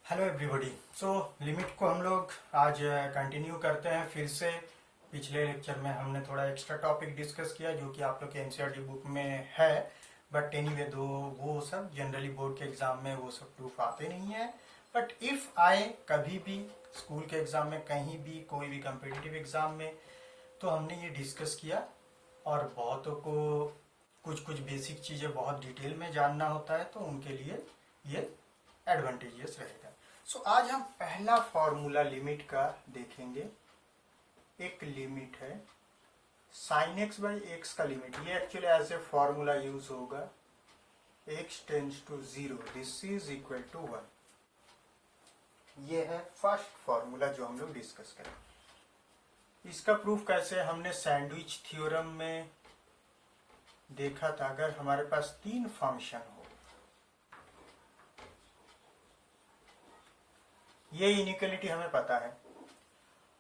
Hello everybody. So limit को हम लोग आज कंटिन्यू करते हैं फिर से। पिछले लेक्चर में हमने थोड़ा एक्स्ट्रा टॉपिक डिस्कस किया जो कि आप लोग के एनसीईआरटी बुक में है, बट एनीवे दो वो सब जनरली बोर्ड के एग्जाम में वो सब प्रूफ आते नहीं है। बट इफ़ आए कभी भी स्कूल के एग्जाम में, कहीं भी, कोई भी कम्पिटिटिव एग्जाम में, तो हमने ये डिस्कस किया। और बहुतों को कुछ कुछ बेसिक चीज़ें बहुत डिटेल में जानना होता है, तो उनके लिए ये एडवांटेजियस रहेगा। सो आज हम पहला फॉर्मूला लिमिट का देखेंगे। एक लिमिट है साइन एक्स बाई एक्स का लिमिट। ये actually as a formula use होगा। X tends to 0, this is equal to 1। ये है फर्स्ट फॉर्मूला जो हम लोग डिस्कस करें। इसका प्रूफ कैसे, हमने सैंडविच थ्योरम में देखा था। अगर हमारे पास तीन फंक्शन हो, ये इनइक्वालिटी हमें पता है,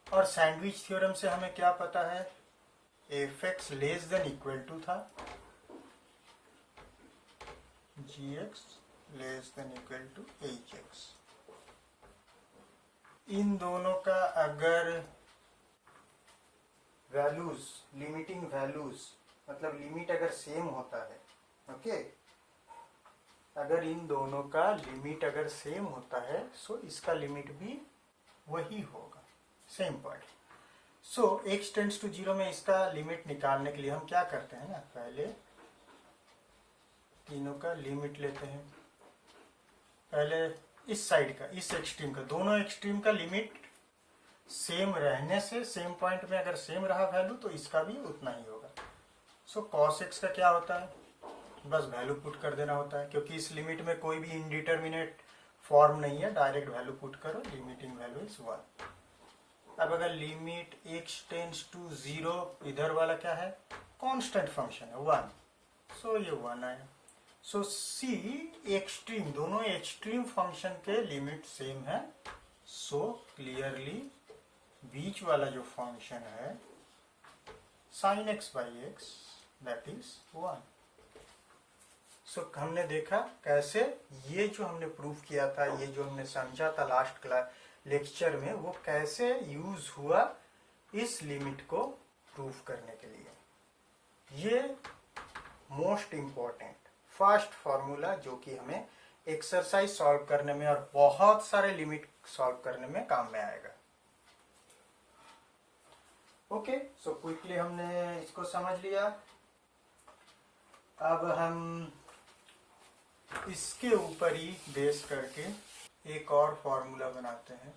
और सैंडविच थ्योरम से हमें क्या पता है, f x less than equal to था g x less than equal to h x. इन दोनों का अगर वैल्यूज, लिमिटिंग वैल्यूज, मतलब लिमिट अगर सेम होता है, ओके, अगर इन दोनों का लिमिट अगर सेम होता है सो इसका लिमिट भी वही होगा, same point. So x tends to 0 में इसका लिमिट निकालने के लिए हम क्या करते हैं ना, पहले तीनों का लिमिट लेते हैं। पहले इस साइड का, इस एक्सट्रीम का, दोनों एक्सट्रीम का लिमिट सेम रहने से, सेम पॉइंट में अगर सेम रहा वैल्यू तो इसका भी उतना ही होगा। सो कॉस एक्स का क्या होता है, बस वैल्यू पुट कर देना होता है, क्योंकि इस लिमिट में कोई भी इनडिटर्मिनेट फॉर्म नहीं है, डायरेक्ट वैल्यू पुट करो, लिमिटिंग वैल्यू इज 1। अब अगर लिमिट x टेंड्स टू 0, इधर वाला क्या है, कांस्टेंट फंक्शन है 1, सो ये 1 आया। सो सी एक्सट्रीम, दोनों एक्सट्रीम फंक्शन के लिमिट सेम है, सो क्लियरली बीच वाला जो फंक्शन है sine x by x that is 1। सो हमने देखा कैसे ये जो हमने प्रूफ किया था, ये जो हमने समझा था लास्ट क्लास लेक्चर में, वो कैसे यूज हुआ इस लिमिट को प्रूफ करने के लिए। ये मोस्ट इम्पोर्टेंट फर्स्ट फॉर्मूला जो कि हमें एक्सरसाइज सॉल्व करने में और बहुत सारे लिमिट सॉल्व करने में काम में आएगा। ओके, सो क्विकली हमने इसको समझ लिया। अब हम इसके ऊपर ही बेस करके एक और फॉर्मूला बनाते हैं,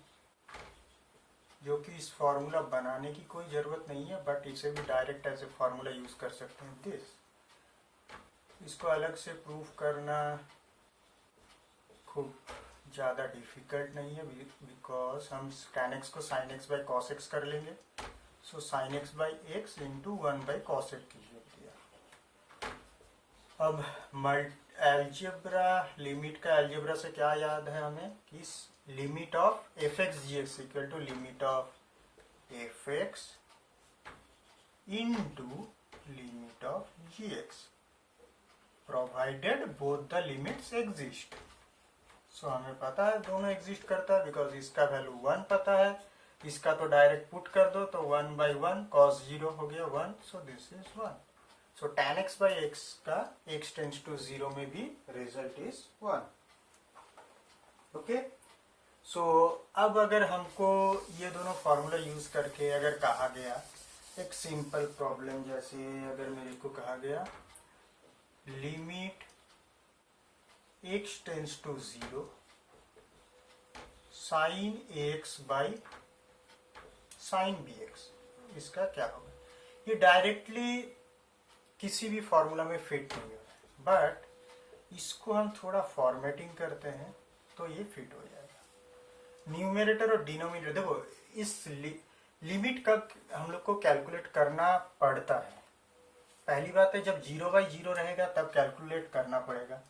जो कि इस फॉर्मूला बनाने की कोई ज़रूरत नहीं है, बट इसे भी डायरेक्ट ऐसे फॉर्मूला यूज़ कर सकते हैं दिस। इसको अलग से प्रूफ करना खूब ज़्यादा डिफिकल्ट नहीं है, बिकॉज हम tan x को sin x by cos x कर लेंगे। सो sin x by x into 1 by cos x कीजिए दिया। अब एल्जेब्रा, लिमिट का एल्जेब्रा से क्या याद है हमें, कि limit of f x g x equal to limit of f x into limit of g x provided both the limits exist. So हमें पता है दोनों एग्जिस्ट करता है, बिकॉज इसका वैल्यू 1 पता है, इसका तो डायरेक्ट पुट कर दो, तो 1 बाई 1 cos 0 हो गया 1, सो this is 1। So tan x by x का x टेंड्स टू 0 में भी रिजल्ट इज 1। ओके, सो अब अगर हमको ये दोनों फॉर्मूला यूज करके अगर कहा गया एक सिंपल प्रॉब्लम, जैसे अगर मेरे को कहा गया limit x tends to 0 sine x by sine B x, इसका क्या होगा। ये डायरेक्टली किसी भी फॉर्मूला में फिट नहीं हो रहा है, बट इसको हम थोड़ा फॉर्मेटिंग करते हैं तो ये फिट हो जाएगा। न्यूमरेटर और डिनोमिनेटर, देखो इस लिमिट का हम लोग को कैलकुलेट करना पड़ता है। पहली बात है, जब 0 बाई 0 रहेगा तब कैलकुलेट करना पड़ेगा।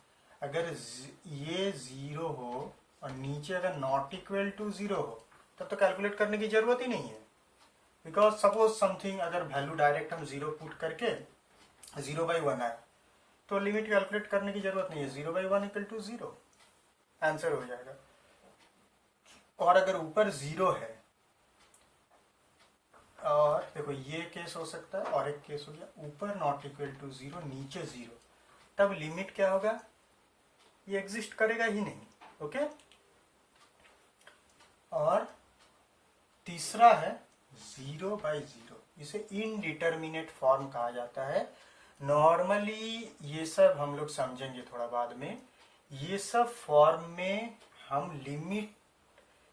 अगर ये 0 हो और नीचे अगर नॉट इक्वल टू 0 हो तब तो कैलकुलेट करने की जरूरत ही नहीं है, बिकॉज सपोज समथिंग अगर वैल्यू डायरेक्ट हम 0 पुट करके 0 बाई 1 आया तो लिमिट कैलकुलेट करने की जरूरत नहीं है, 0 बाई 1 इक्वल टू 0 आंसर हो जाएगा। और अगर ऊपर 0 है, और देखो ये केस हो सकता है और एक केस हो गया ऊपर नॉट इक्वल टू 0 नीचे 0, तब लिमिट क्या होगा, ये एग्जिस्ट करेगा ही नहीं। ओके, और तीसरा है 0/0, इसे इनडिटर्मिनेट फॉर्म कहा जाता है। नॉर्मली ये सब हम लोग समझेंगे थोड़ा बाद में। ये सब फॉर्म में हम लिमिट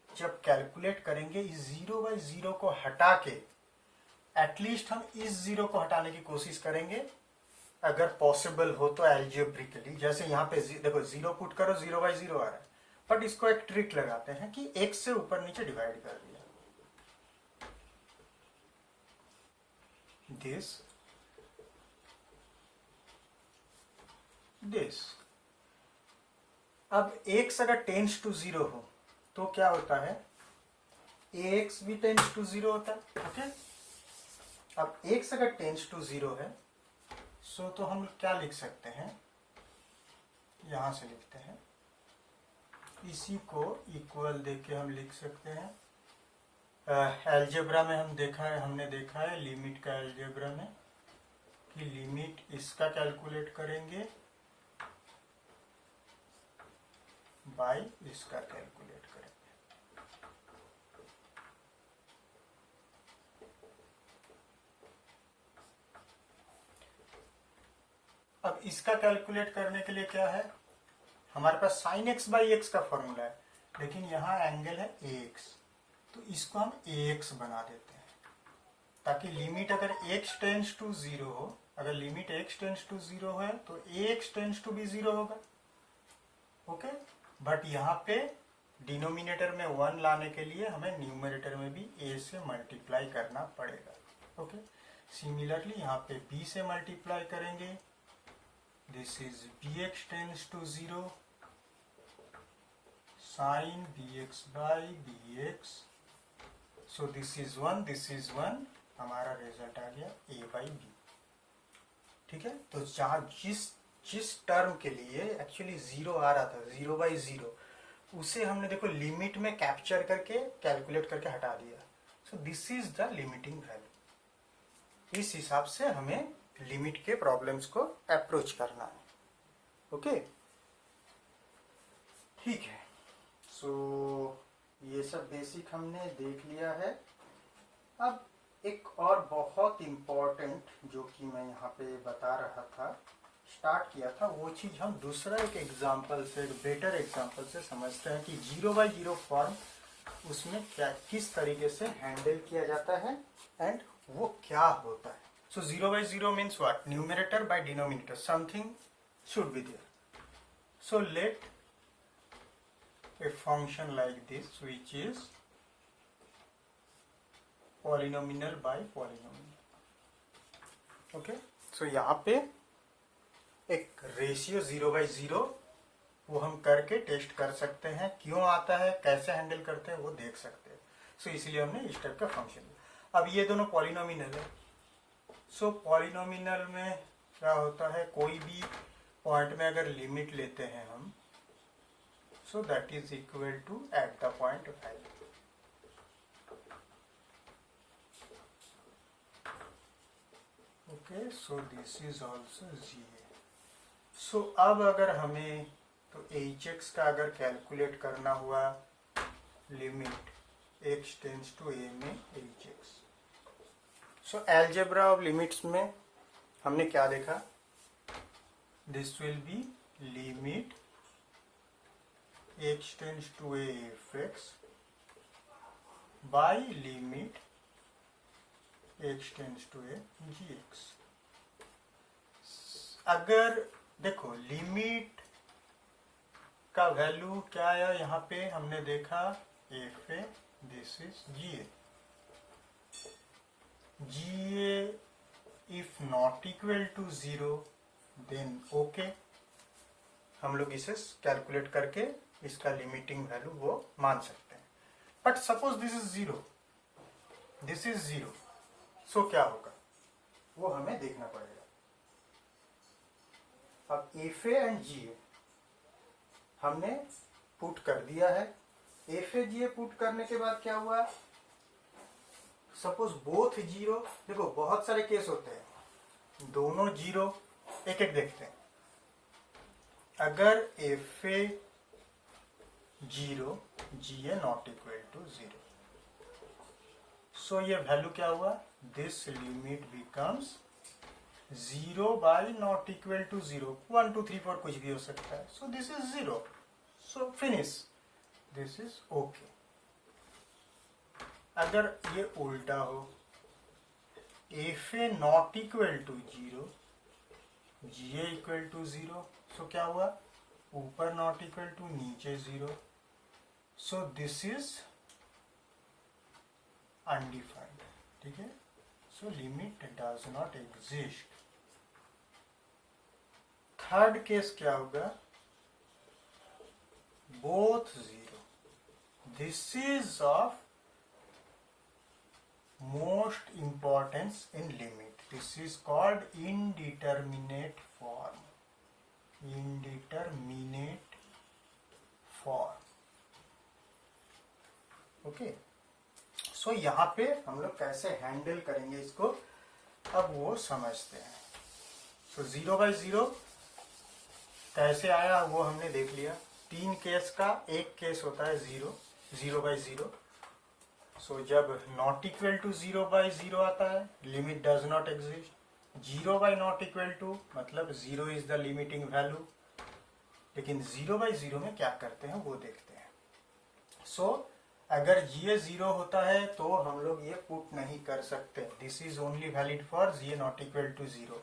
जब कैलकुलेट करेंगे इस 0/0 को हटा के, एटलीस्ट हम इस 0 को हटाने की कोशिश करेंगे अगर पॉसिबल हो तो एल्जेब्रिकली। जैसे यहाँ पे देखो 0 पुट करो 0/0 आ रहा है, बट इसको एक ट्रिक लगाते हैं कि एक से ऊपर नीचे डिवाइड कर दिया, दिस। अब x अगर टेंस टू 0 हो तो क्या होता है, ax भी टेंस टू 0 होता है। ओके, अब x अगर टेंस टू 0 है सो तो हम क्या लिख सकते हैं, यहां से लिखते हैं, इसी को इक्वल देके हम लिख सकते हैं। एल्जेब्रा में हमने देखा है लिमिट का एल्जेब्रा में कि लिमिट इसका कैलकुलेट करेंगे बाय इसका कैलकुलेट करेंगे। अब इसका कैलकुलेट करने के लिए क्या है, हमारे पास sin x/x का फॉर्मूला है, लेकिन यहाँ एंगल है ax, तो इसको हम ax बना देते हैं ताकि लिमिट अगर x टेंस टू 0 हो, अगर लिमिट x टेंस टू 0 है तो ax टेंस टू भी 0 होगा। ओके, बट यहाँ पे डिनोमिनेटर में 1 लाने के लिए हमें न्यूमरेटर में भी a से मल्टीप्लाई करना पड़ेगा। ओके, सिमिलरली यहाँ पे b से मल्टीप्लाई करेंगे, this is bx tends to 0 sin bx/bx, so this is 1, this is 1, हमारा रिजल्ट आ गया a/b। ठीक है, तो जहाँ जिस टर्म के लिए एक्चुअली 0 आ रहा था 0/0, उसे हमने देखो लिमिट में कैप्चर करके कैलकुलेट करके हटा दिया। सो this is the limiting value. इस हिसाब से हमें लिमिट के प्रॉब्लम्स को अप्रोच करना है। ओके, ठीक है। सो ये सब बेसिक हमने देख लिया है। अब एक और बहुत इम्पोर्टेंट जो कि मैं यहाँ पे बता रहा था, स्टार्ट किया था, वो चीज हम दूसरा एक एग्जांपल से, एक बेटर एग्जांपल से समझते हैं कि 0/0 फॉर्म उसमें क्या किस तरीके से हैंडल किया जाता है एंड वो क्या होता है। So 0/0 means what, numerator by denominator, something should be there. So let a function like this which is polynomial by polynomial. okay, so यहाँ पे एक रेशियो 0/0 वो हम करके टेस्ट कर सकते हैं, क्यों आता है, कैसे हैंडल करते हैं वो देख सकते हैं। सो इसलिए हमने इस टाइप का फंक्शन लिया। अब ये दोनों पॉलिनोमिनल है। सो पॉलिनोमिनल में क्या होता है, कोई भी पॉइंट में अगर लिमिट लेते हैं हम, so that is equal to at the point value. Okay, so this is also GA. So अब अगर हमें तो hx का अगर कैलकुलेट करना हुआ limit x tends to a में hx, so algebra of limits में हमने क्या देखा, this will be limit x tends to a fx by limit x tends to a gx। अगर देखो लिमिट का वैल्यू क्या आया, यहाँ पे हमने देखा F A, this is G A. G A if not equal to 0 then okay, हम लोग इसे कैलकुलेट करके इसका लिमिटिंग वैल्यू वो मान सकते हैं। But suppose this is 0, this is 0, so क्या होगा वो हमें देखना पड़ेगा। अब एफ ए एंड जी ए हमने पुट कर दिया है, FA पुट करने के बाद क्या हुआ, सपोज बोथ जीरो, देखो बहुत सारे केस होते हैं, दोनों जीरो, एक एक देखते हैं। अगर FA zero, GA not equal to zero, so ये वैल्यू क्या हुआ, this limit becomes 0 by not equal to 0, 1 2 3 4 कुछ भी हो सकता है, so this is 0, so finish, this is okay. अगर ये उल्टा हो, FA not equal to 0, GA equal to 0, so क्या हुआ, ऊपर नॉट इक्वल टू, नीचे 0, सो दिस इज अनडिफाइंड, ठीक है, so limit does not exist. Third case क्या होगा, both zero, this is of most importance in limit, this is called indeterminate form, indeterminate form, okay. So यहाँ पे हम लोग कैसे हैंडल करेंगे इसको, अब वो समझते हैं। सो 0 बाई 0 कैसे आया वो हमने देख लिया। तीन केस का एक केस होता है 0 बाई 0। सो जब नॉट इक्वल टू 0 बाई 0 आता है, limit does not exist. 0 by not equal to मतलब 0 इज द लिमिटिंग वैल्यू। लेकिन 0 बाई 0 में क्या करते हैं वो देखते हैं। सो अगर ये 0 होता है तो हम लोग ये पुट नहीं कर सकते। This is only valid for G not equal to 0।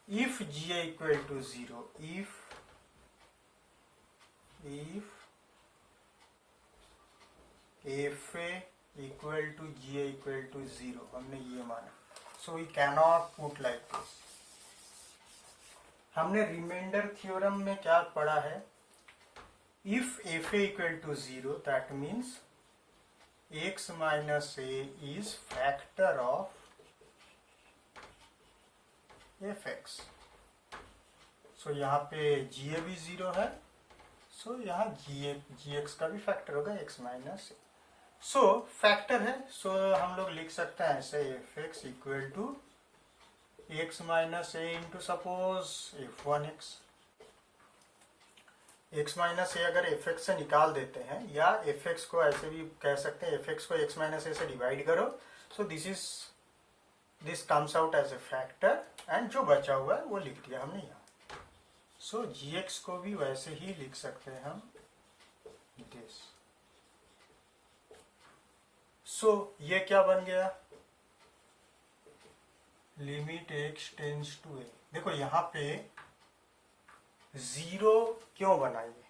If G equal to 0, if FA equal to GA equal to 0, हमने ये माना। So we cannot put like this. हमने रिमाइंडर थ्योरम में क्या पढ़ा है, if FA equal to 0 that means x minus a is factor of fx। So यहाँ पे GA भी 0 है, सो यहाँ gx का भी फैक्टर होगा x minus a। So factor है, सो हम लोग लिख सकते हैं ऐसे fx equal to x minus a into suppose f1x। x minus a अगर fx से निकाल देते हैं, या fx को ऐसे भी कह सकते हैं, fx को x माइनस a से डिवाइड करो, so this comes out as a factor, and जो बचा हुआ है वो लिख दिया हमने यहाँ। सो gx को भी वैसे ही लिख सकते हैं हम, दिस। सो ये क्या बन गया, limit x tends to a। देखो यहाँ पे 0 क्यों बनाइए,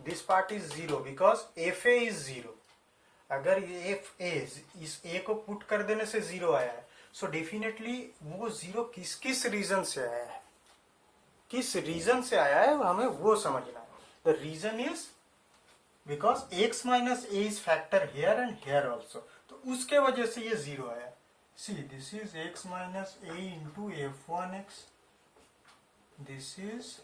this part is 0 because FA is 0। अगर ये FA इस A को पुट कर देने से 0 आया है, सो डेफिनेटली वो 0 किस किस रीजन से आया है, किस रीजन से आया है हमें वो समझना है। The reason is because x minus a is factor here and here also, तो उसके वजह से ये 0 आया। See this is x minus a into f1x, this is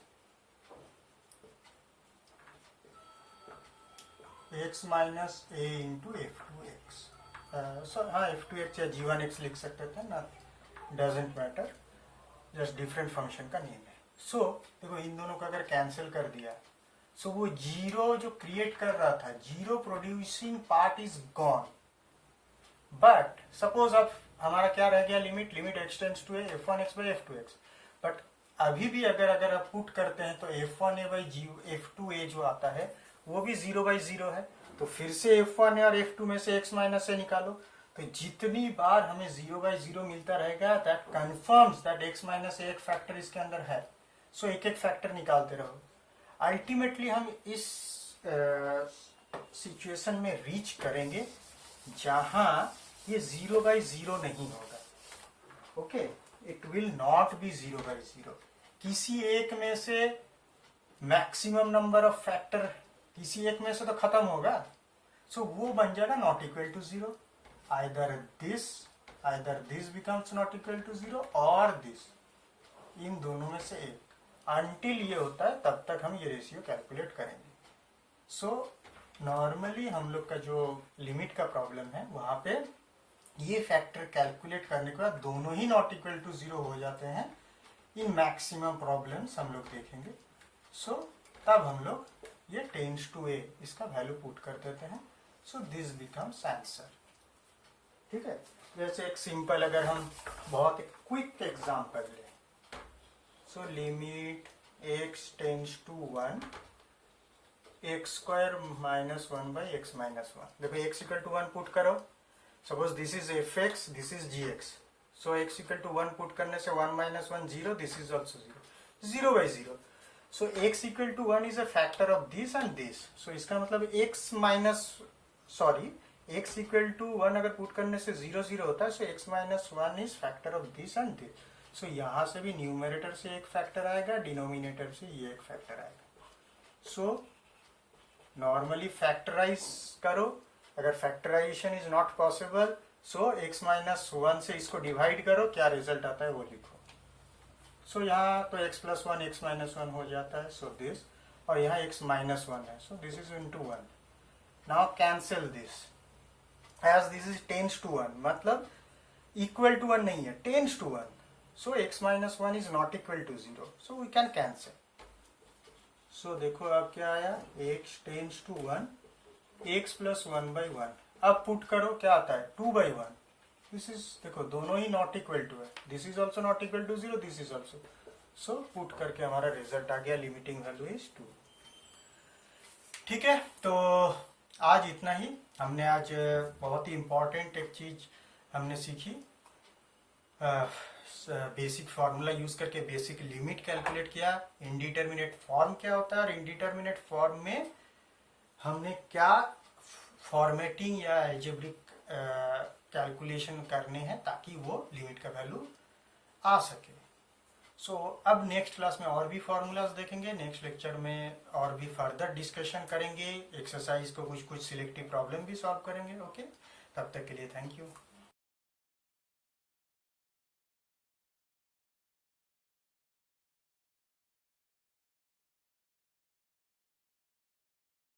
x minus a into f2x। हाँ f2x या g1x लिख सकते थे ना, doesn't matter, just different function का नेम है। सो देखो इन दोनों को अगर कैंसिल कर दिया, सो वो 0 जो क्रिएट कर रहा था, 0 producing part is gone. But suppose अब हमारा क्या रह गया, limit x tends to a f1x by f2x। But अभी भी अगर आप पुट करते हैं तो f1a बाई f2a जो आता है वो भी 0 बाई 0 है। तो फिर से f1 और f2 में से x माइनस a निकालो, तो जितनी बार हमें 0 बाई 0 मिलता रहेगा, that confirms that x minus a एक फैक्टर इसके अंदर है। सो एक एक फैक्टर निकालते रहो। अल्टीमेटली हम इस सिचुएशन में रीच करेंगे जहां ये 0 बाई 0 नहीं होगा। Okay, it will not be 0 by 0। किसी एक में से मैक्सिमम नंबर ऑफ फैक्टर किसी एक में से तो खत्म होगा, सो वो बन जाएगा not equal to 0। Either this becomes not equal to 0 और दिस, इन दोनों में से एक। अनटिल ये होता है तब तक हम ये रेशियो कैलकुलेट करेंगे। सो नॉर्मली हम लोग का जो लिमिट का प्रॉब्लम है वहां पे ये फैक्टर कैलकुलेट करने के बाद दोनों ही नॉट इक्वल टू 0 हो जाते हैं। इन मैक्सिमम प्रॉब्लम्स हम लोग देखेंगे। सो तब हम लोग ये टेंस टू ए इसका वैल्यू पुट कर देते हैं। So this becomes answer. ठीक है, जैसे एक सिंपल अगर हम बहुत क्विक एग्जांपल लें, so limit x tends to 1 x square minus 1 by x minus 1। देखो x इक्वल टू 1 पुट करो। Suppose this is f x, this is g x. So x equal to 1 put करने से 1 minus 1 0, this is also 0, 0 by 0। So x equal to 1 is a factor of this and this. So इसका मतलब x equal to 1 अगर put करने से 0 0 होता है, so x minus 1 is factor of this and this. So यहाँ से भी न्यूमरेटर से एक फैक्टर आएगा, डिनोमिनेटर से ये एक फैक्टर आएगा। सो नॉर्मली फैक्टराइज करो। अगर factorisation is not possible, so x minus 1 से इसको डिवाइड करो, क्या रिजल्ट आता है वो लिखो। सो यहाँ तो x प्लस 1 x माइनस 1 हो जाता है, सो दिस, और यहाँ x माइनस 1 है, so this is into 1। Now cancel this, as this is tends to 1, मतलब इक्वल टू 1 नहीं है, tends to 1। So x minus 1 is not equal to 0, so we can cancel. So देखो अब क्या आया, x tends to 1, x plus 1 by 1। अब put करो, क्या आता है 2 बाई 1। दिस इज, देखो दोनों ही नॉट इक्वल टू है, this is also not equal to 0, this is also. So put करके हमारा रिजल्ट आ गया, लिमिटिंग वैल्यू इज 2। ठीक है, तो आज इतना ही। हमने आज बहुत ही इंपॉर्टेंट एक चीज हमने सीखी, बेसिक फार्मूला यूज करके बेसिक लिमिट कैलकुलेट किया। इनडिटर्मिनेट फॉर्म क्या होता है, और इनडिटर्मिनेट फॉर्म में हमने क्या फॉर्मेटिंग या एल्जेब्रिक कैलकुलेशन करने हैं ताकि वो लिमिट का वैल्यू आ सके। सो अब नेक्स्ट क्लास में और भी फार्मूलाज देखेंगे, नेक्स्ट लेक्चर में और भी फर्दर डिस्कशन करेंगे, एक्सरसाइज को कुछ सिलेक्टिव प्रॉब्लम भी सॉल्व करेंगे। ओके, तब तक के लिए थैंक यू।